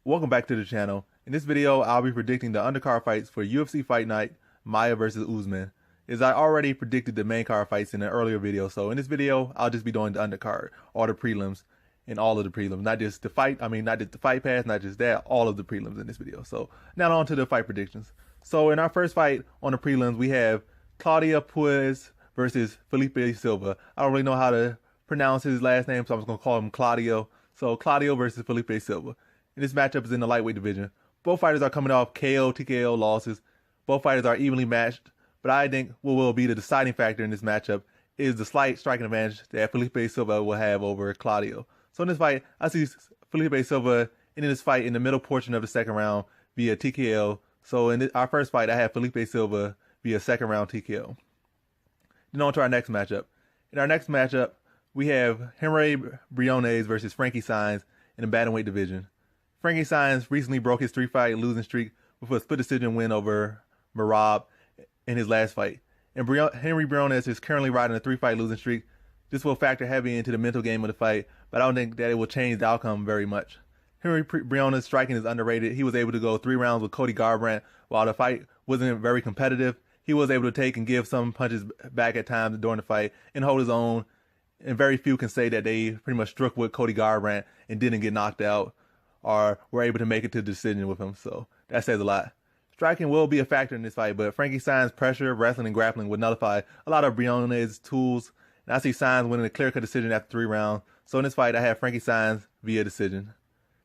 Welcome back to the channel. In this video, I'll be predicting the undercard fights for UFC Fight Night, Maia versus Usman. As I already predicted the main card fights in an earlier video, so in this video, I'll just be doing the undercard, all the prelims, and all of the prelims. Not just the fight, not just the fight pass, not just that, all of the prelims in this video. So now on to the fight predictions. So in our first fight on the prelims, we have Claudio Puez versus Felipe Silva. I don't really know how to pronounce his last name, so I'm just going to call him Claudio. So Claudio versus Felipe Silva. And this matchup is in the lightweight division. Both fighters are coming off KO, TKO losses. Both fighters are evenly matched. But I think what will be the deciding factor in this matchup is the slight striking advantage that Felipe Silva will have over Claudio. So in this fight, I see Felipe Silva ending this fight in the middle portion of the second round via TKO. So in our first fight, I have Felipe Silva via second round TKO. Then on to our next matchup. In our next matchup, we have Henry Briones versus Frankie Saenz in the bantamweight division. Frankie Saenz recently broke his 3-fight losing streak with a split decision win over Merab in his last fight. And Henry Briones is currently riding a 3-fight losing streak. This will factor heavy into the mental game of the fight, but I don't think that it will change the outcome very much. Henry Briones' striking is underrated. He was able to go 3 rounds with Cody Garbrandt. While the fight wasn't very competitive, he was able to take and give some punches back at times during the fight and hold his own. And very few can say that they pretty much struck with Cody Garbrandt and didn't get knocked out or were able to make it to the decision with him. So that says a lot. Striking will be a factor in this fight, but Frankie Saenz' pressure, wrestling, and grappling would nullify a lot of Briones' tools. And I see Saenz winning a clear-cut decision after 3 rounds. So in this fight, I have Frankie Saenz via decision.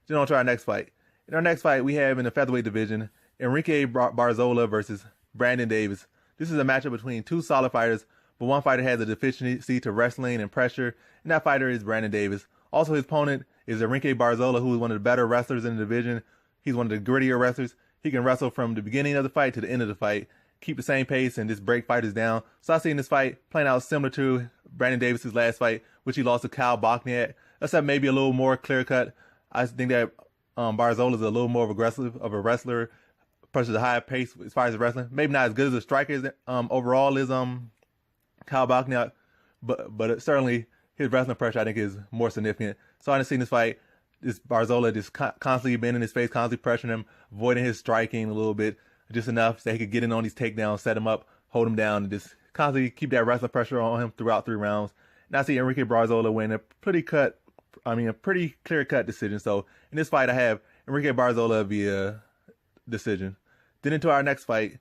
Then on to our next fight. In our next fight, we have in the featherweight division, Enrique Barzola versus Brandon Davis. This is a matchup between 2 solid fighters, but one fighter has a deficiency to wrestling and pressure, and that fighter is Brandon Davis. Also, his opponent is Enrique Barzola, who is one of the better wrestlers in the division. He's one of the grittier wrestlers. He can wrestle from the beginning of the fight to the end of the fight, keep the same pace, and just break fighters down. So I see in this fight playing out similar to Brandon Davis' last fight, which he lost to Kyle Bochniak, except maybe a little more clear-cut. I think that Barzola is a little more aggressive of a wrestler, pushes a higher pace as far as wrestling. Maybe not as good as a striker as, overall as Kyle Bochniak, but certainly his wrestling pressure I think is more significant. So I didn't see in this fight, this Barzola just constantly been in his face, constantly pressuring him, avoiding his striking a little bit, just enough so he could get in on these takedowns, set him up, hold him down, and just constantly keep that wrestling pressure on him throughout 3 rounds. And I see Enrique Barzola win a pretty clear-cut decision. So in this fight, I have Enrique Barzola via decision. Then into our next fight,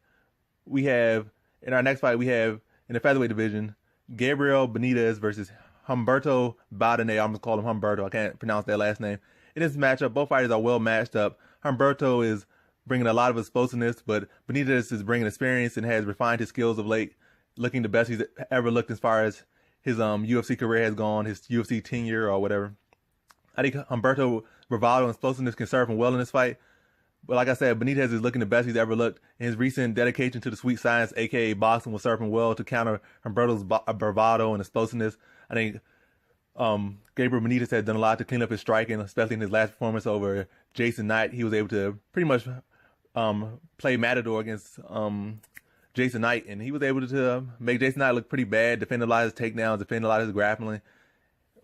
we have in the featherweight division, Gabriel Benitez versus Humberto Badene. I'm going to call him Humberto. I can't pronounce that last name. In this matchup, both fighters are well matched up. Humberto is bringing a lot of explosiveness, but Benitez is bringing experience and has refined his skills of late, looking the best he's ever looked as far as his UFC career has gone, his UFC tenure or whatever. I think Humberto bravado and explosiveness can serve him well in this fight. But like I said, Benitez is looking the best he's ever looked. And his recent dedication to the sweet science, aka boxing, will serve him well to counter Humberto's bravado and explosiveness. I think Gabriel Benitez has done a lot to clean up his striking, especially in his last performance over Jason Knight. He was able to pretty much play Matador against Jason Knight, and he was able to make Jason Knight look pretty bad, defend a lot of his takedowns, defend a lot of his grappling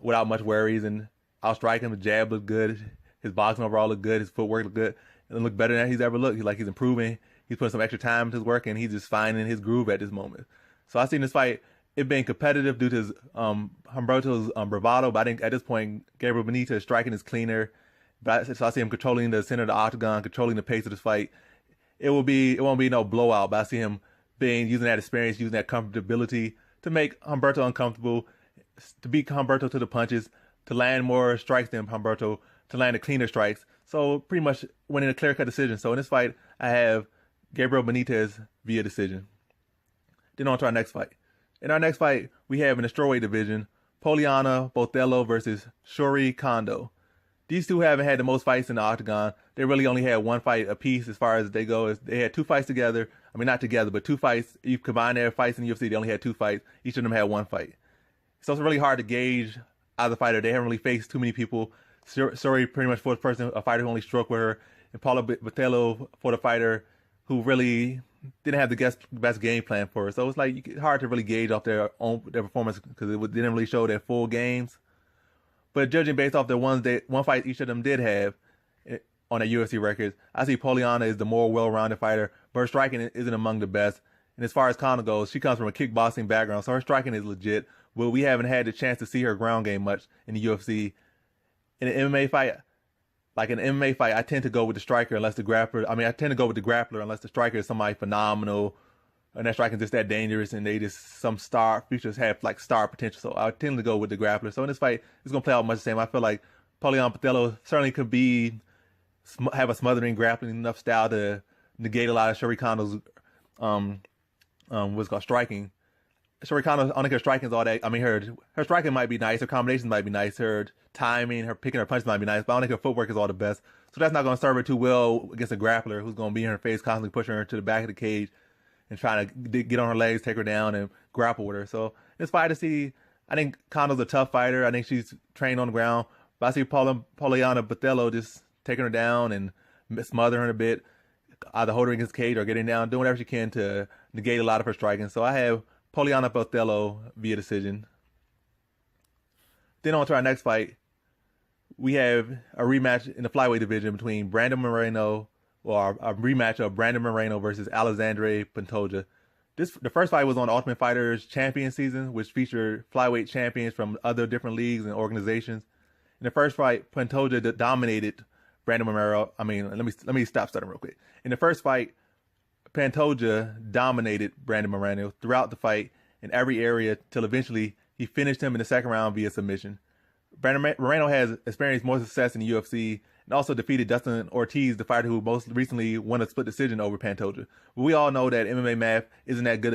without much worries, and outstrike him. His jab looked good, his boxing overall looked good, his footwork looked good, and looked better than he's ever looked. He's improving, he's putting some extra time into his work, and he's just finding his groove at this moment. So I see in this fight it being competitive due to his, Humberto's bravado, but I think at this point Gabriel Benitez striking is cleaner. So I see him controlling the center of the octagon, controlling the pace of this fight. It won't be no blowout, but I see him using that experience, using that comfortability to make Humberto uncomfortable, to beat Humberto to the punches, to land more strikes than Humberto, to land the cleaner strikes. So pretty much winning a clear-cut decision. So in this fight, I have Gabriel Benitez via decision. Then on to our next fight. In our next fight, we have in the strawweight division, Poliana Botelho versus Shuri Kondo. These two haven't had the most fights in the octagon. They really only had 1 fight apiece as far as they go. They had 2 fights together. I mean, not together, but 2 fights. You combine their fights in the UFC, they only had 2 fights. Each of them had 1 fight. So it's really hard to gauge either fighter. They haven't really faced too many people. Shuri pretty much for the a fighter who only struck with her, and Paula Botelho for the fighter who really didn't have the best game plan for her. So it's like hard to really gauge off their performance because it didn't really show their full games. But judging based off the one fight each of them did have, on their UFC records. I see Poliana is the more well-rounded fighter, but her striking isn't among the best. And as far as Conor goes, she comes from a kickboxing background, so her striking is legit. But we haven't had the chance to see her ground game much in the UFC. In an MMA fight, like in an MMA fight, I tend to go with the striker unless the grappler. I mean, I tend to go with the grappler unless the striker is somebody phenomenal, and that striker is just that dangerous, and they just some star features have like star potential. So I tend to go with the grappler. So in this fight, it's gonna play out much the same. I feel like Poliana Botelho certainly could have a smothering grappling enough style to negate a lot of Sherry Condo's what's called striking. Sherry Condo, I don't think her striking is all that. I mean, her striking might be nice, her combinations might be nice, her timing, her picking her punches might be nice, but I don't think her footwork is all the best. So that's not going to serve her too well against a grappler who's going to be in her face, constantly pushing her to the back of the cage and trying to get on her legs, take her down, and grapple with her. So it's fine to see. I think Condo's a tough fighter. I think she's trained on the ground, but I see Poliana Botelho just taking her down and smothering her a bit, either holding her against the cage or getting down, doing whatever she can to negate a lot of her striking. So I have Poliana Botelho via decision. Then on to our next fight. We have a rematch in the flyweight division between Brandon Moreno, or a rematch of Brandon Moreno versus Alexandre Pantoja. The first fight was on Ultimate Fighter's Champion season, which featured flyweight champions from other different leagues and organizations. In the first fight, Pantoja dominated Brandon Moreno. I mean, let me stop starting real quick. In the first fight, Pantoja dominated Brandon Moreno throughout the fight in every area till eventually he finished him in the second round via submission. Brandon Moreno has experienced more success in the UFC and also defeated Dustin Ortiz, the fighter who most recently won a split decision over Pantoja. But we all know that MMA math isn't that good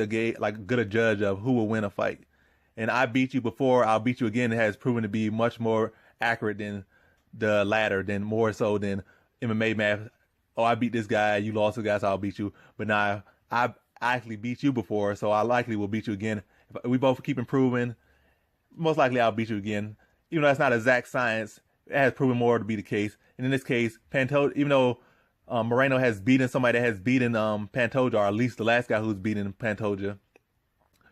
a judge of who will win a fight. And I beat you before, I'll beat you again. It has proven to be much more accurate than the latter, than more so than MMA math. Oh, I beat this guy, you lost the guy, so I'll beat you. But now I actually beat you before, so I likely will beat you again. If we both keep improving, most likely I'll beat you again. Even though that's not exact science, it has proven more to be the case. And in this case, Pantoja, even though Moreno has beaten somebody that has beaten Pantoja, or at least the last guy who's beaten Pantoja,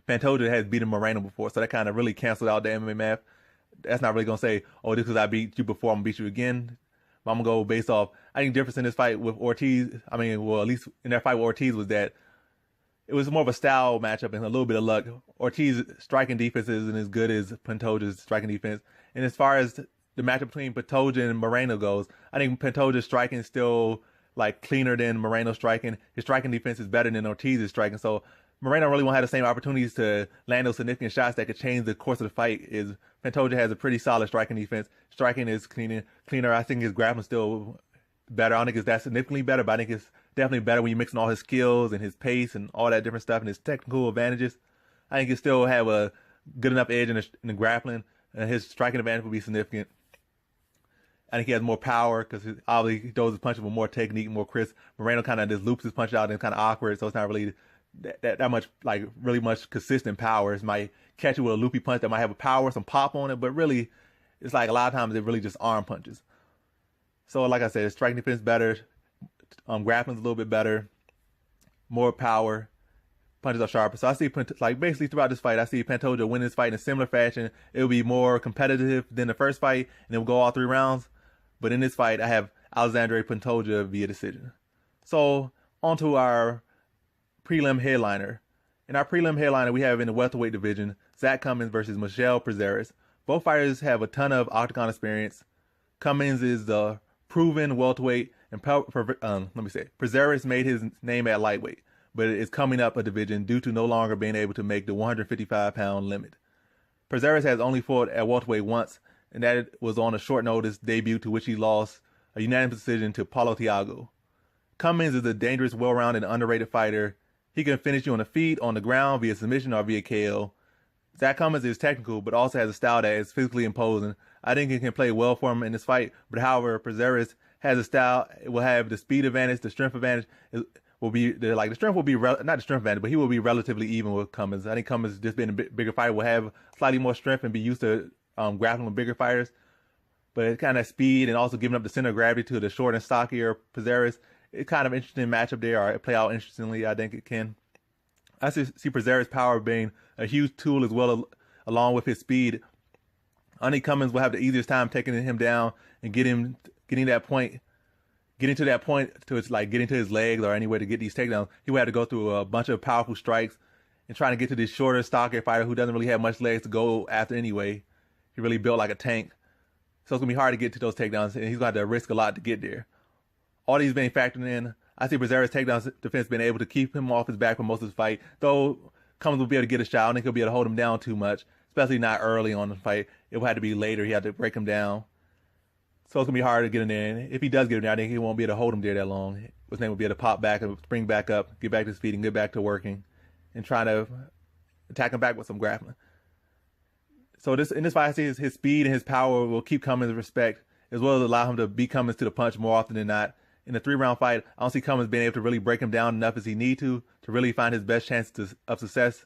Pantoja has beaten Moreno before, so that kind of really canceled out the MMA math. That's not really going to say, oh, this because I beat you before, I'm going to beat you again. But I'm going to go based off, I think the difference in this fight with Ortiz, I mean, well, at least in that fight with Ortiz, was that it was more of a style matchup and a little bit of luck. Ortiz's striking defense isn't as good as Pantoja's striking defense. And as far as the matchup between Pantoja and Moreno goes, I think Pantoja's striking is still like cleaner than Moreno's striking. His striking defense is better than Ortiz's striking. So Moreno really won't have the same opportunities to land those significant shots that could change the course of the fight. Pantoja has a pretty solid striking defense. Striking is cleaner. I think his grappling is still better. I don't think it's that significantly better, but I think it's definitely better when you're mixing all his skills and his pace and all that different stuff and his technical advantages. I think he still have a good enough edge in the grappling, and his striking advantage will be significant. I think he has more power because obviously he throws his punches with more technique, more crisp. Moreno kind of just loops his punch out and it's kind of awkward, so it's not really that much, like really much consistent power. It might catch you with a loopy punch that might have a power, some pop on it, but really it's like a lot of times they're really just arm punches. So like I said, his striking defense better, grappling's a little bit better, more power, punches are sharper. So I see, like basically throughout this fight, I see Pantoja win this fight in a similar fashion. It will be more competitive than the first fight, and it will go all 3 rounds. But in this fight, I have Alexandre Pantoja via decision. So on to our prelim headliner. In our prelim headliner, we have in the welterweight division, Zach Cummins versus Michel Prazeres. Both fighters have a ton of octagon experience. Cummins is the proven welterweight, and Prazeres made his name at lightweight, but it is coming up a division due to no longer being able to make the 155-pound limit. Prazeres has only fought at welterweight once, and that was on a short notice debut to which he lost a unanimous decision to Paulo Thiago. Cummins is a dangerous, well-rounded, and underrated fighter. He can finish you on the feet, on the ground, via submission, or via KO. Zach Cummins is technical, but also has a style that is physically imposing. I think he can play well for him in this fight, but however, Prazeres has a style, it will have the speed advantage, the strength advantage. The strength will be, not the strength advantage, but he will be relatively even with Cummins. I think Cummins, just being a bigger fighter, will have slightly more strength and be used to grappling with bigger fighters. But it's kind of speed and also giving up the center of gravity to the short and stockier Prazeres. It's kind of interesting matchup there, or it play out interestingly, I think it can. I see Prazeres' power being a huge tool as well, along with his speed. I think Cummins will have the easiest time taking him down and getting that point, getting to that point to it's like getting to his legs or any way to get these takedowns, he would have to go through a bunch of powerful strikes and trying to get to this shorter, stockier fighter who doesn't really have much legs to go after anyway. He really built like a tank. So it's going to be hard to get to those takedowns, and he's going to have to risk a lot to get there. All these being factored in, I see Brazil's takedown defense being able to keep him off his back for most of the fight, though Cummins will be able to get a shot. I don't think he'll be able to hold him down too much, especially not early on the fight. It will have to be later. He had to break him down. So it's going to be hard to get him there. And if he does get him there, I think he won't be able to hold him there that long. His name will be able to pop back and spring back up, get back to his feet, and get back to working and trying to attack him back with some grappling. So in this fight, I see his speed and his power will keep Cummins' respect, as well as allow him to beat Cummins to the punch more often than not. In the 3-round fight, I don't see Cummins being able to really break him down enough as he need to really find his best chance of success.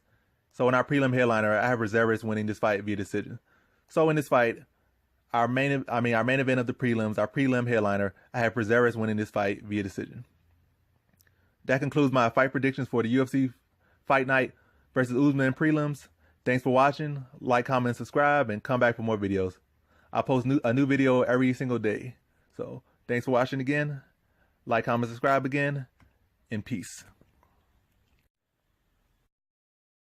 So in our prelim headliner, I have Reservis winning this fight via decision. So in this fight, our main event of the prelims, our prelim headliner, I have Reservis winning this fight via decision. That concludes my fight predictions for the UFC Fight Night versus Usman prelims. Thanks for watching. Like, comment, subscribe, and come back for more videos. I post a new video every single day. So thanks for watching again. Like, comment, subscribe again, and peace.